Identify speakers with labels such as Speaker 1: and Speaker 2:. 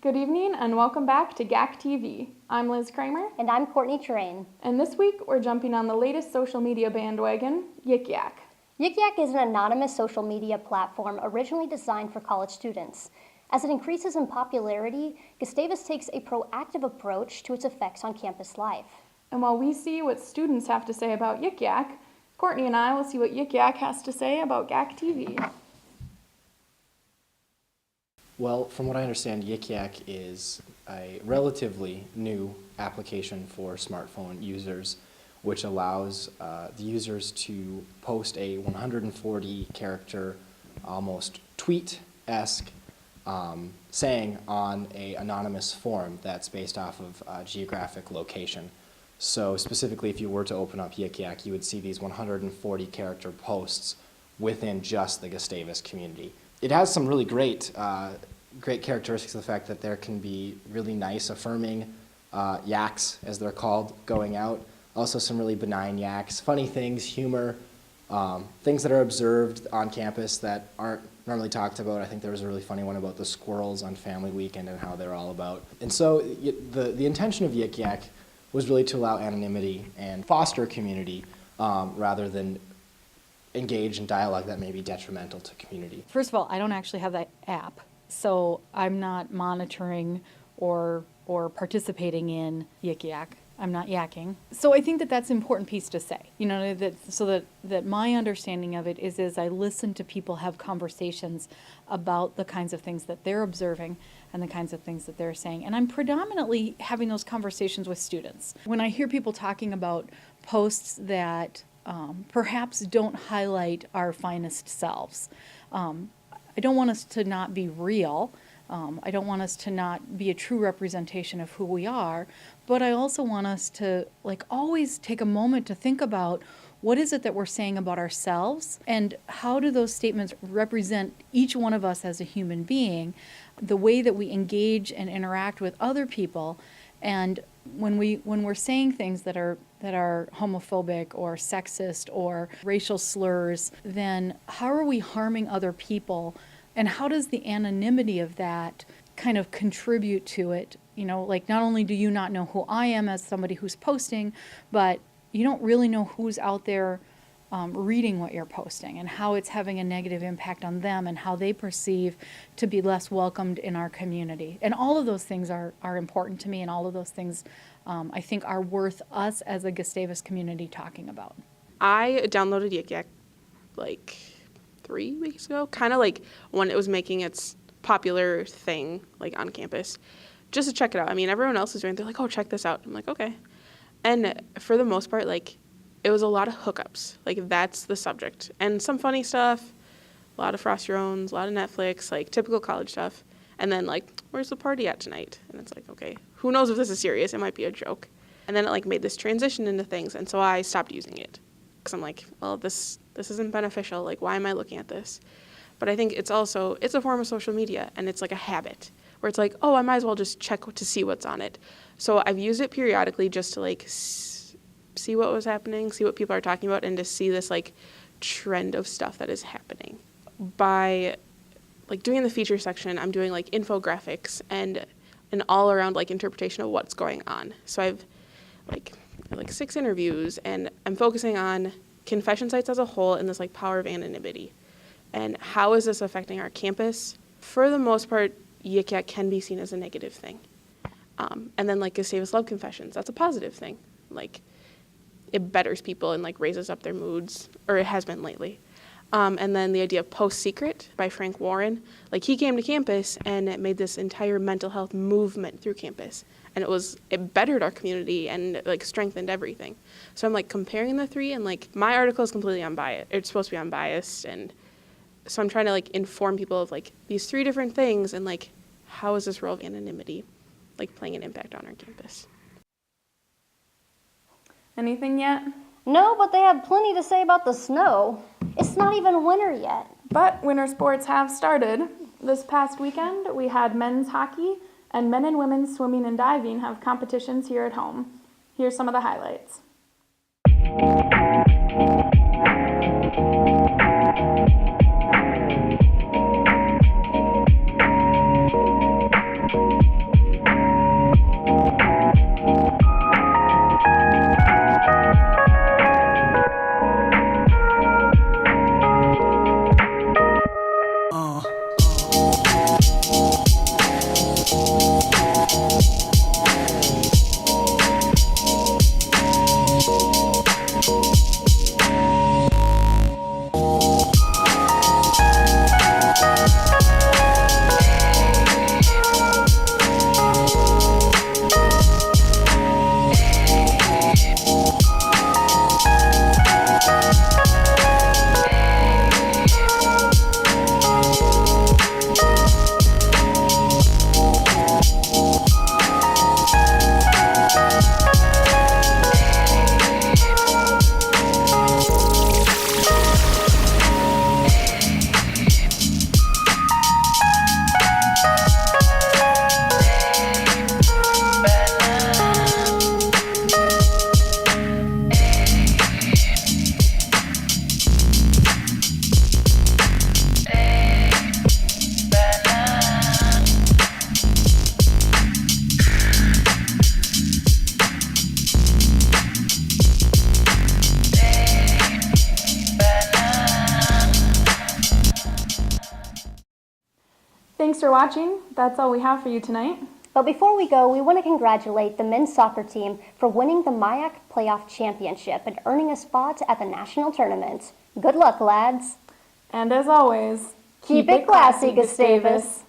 Speaker 1: Good evening and welcome back to GAC TV. I'm Liz Kramer.
Speaker 2: And I'm Courtney Terrain.
Speaker 1: And this week we're jumping on the latest social media bandwagon, Yik Yak.
Speaker 2: Yik Yak is an anonymous social media platform originally designed for college students. As it increases in popularity, Gustavus takes a proactive approach to its effects on campus life.
Speaker 1: And while we see what students have to say about Yik Yak, Courtney and I will see what Yik Yak has to say about GAC TV.
Speaker 3: Well, from what I understand, Yik Yak is a relatively new application for smartphone users, which allows the users to post a 140-character, almost tweet-esque saying on an anonymous forum that's based off of geographic location. So specifically, if you were to open up Yik Yak, you would see these 140-character posts within just the Gustavus community. It has some really great characteristics of the fact that there can be really nice, affirming yaks, as they're called, going out. Also some really benign yaks, funny things, humor, things that are observed on campus that aren't normally talked about. I think there was a really funny one about the squirrels on Family Weekend and how they're all about. And so the intention of Yik Yak was really to allow anonymity and foster community rather than engage in dialogue that may be detrimental to community.
Speaker 4: First of all, I don't actually have that app, so I'm not monitoring or participating in Yik Yak. I'm not yakking. So I think that that's an important piece to say, that my understanding of it is I listen to people have conversations about the kinds of things that they're observing and the kinds of things that they're saying. And I'm predominantly having those conversations with students. When I hear people talking about posts that perhaps don't highlight our finest selves, I don't want us to not be real. I don't want us to not be a true representation of who we are, but I also want us to always take a moment to think about what is it that we're saying about ourselves and how do those statements represent each one of us as a human being, the way that we engage and interact with other people. And when we're saying things that are homophobic or sexist or racial slurs, then how are we harming other people? And how does the anonymity of that kind of contribute to it? Not only do you not know who I am as somebody who's posting, but you don't really know who's out there reading what you're posting and how it's having a negative impact on them and how they perceive to be less welcomed in our community. And all of those things are important to me, and all of those things I think are worth us as a Gustavus community talking about.
Speaker 5: I downloaded Yik Yak 3 weeks ago, kind of when it was making its popular thing on campus, just to check it out. I mean, everyone else is doing it. They're like, oh, check this out. I'm like, okay. And for the most part, it was a lot of hookups. That's the subject. And some funny stuff, a lot of Frost Your Owns, a lot of Netflix, typical college stuff. And then, where's the party at tonight? And it's okay, who knows if this is serious? It might be a joke. And then it, made this transition into things. And so I stopped using it. Because I'm well, this isn't beneficial. Why am I looking at this? But I think it's a form of social media. And it's a habit. Where it's oh, I might as well just check to see what's on it. So I've used it periodically just to, see what was happening, see what people are talking about, and to see this trend of stuff that is happening. By doing the feature section, I'm doing infographics and an all around interpretation of what's going on. So I've 6 interviews, and I'm focusing on confession sites as a whole and this power of anonymity. And how is this affecting our campus? For the most part, Yik Yak can be seen as a negative thing. And then Gustavus Love Confessions, that's a positive thing. It betters people and raises up their moods, or it has been lately. And then the idea of Post Secret by Frank Warren, he came to campus and it made this entire mental health movement through campus, and it bettered our community and strengthened everything. So I'm comparing the three, and my article is completely unbiased. It's supposed to be unbiased, and so I'm trying to inform people of these 3 different things and how is this role of anonymity playing an impact on our campus.
Speaker 1: Anything yet?
Speaker 2: No, but they have plenty to say about the snow. It's not even winter yet.
Speaker 1: But winter sports have started. This past weekend, we had men's hockey, and men and women's swimming and diving have competitions here at home. Here's some of the highlights. Thanks for watching. That's all we have for you tonight.
Speaker 2: But before we go, we want to congratulate the men's soccer team for winning the MIAC Playoff Championship and earning a spot at the national tournament. Good luck, lads.
Speaker 1: And as always,
Speaker 2: Keep it classy, Gustavus.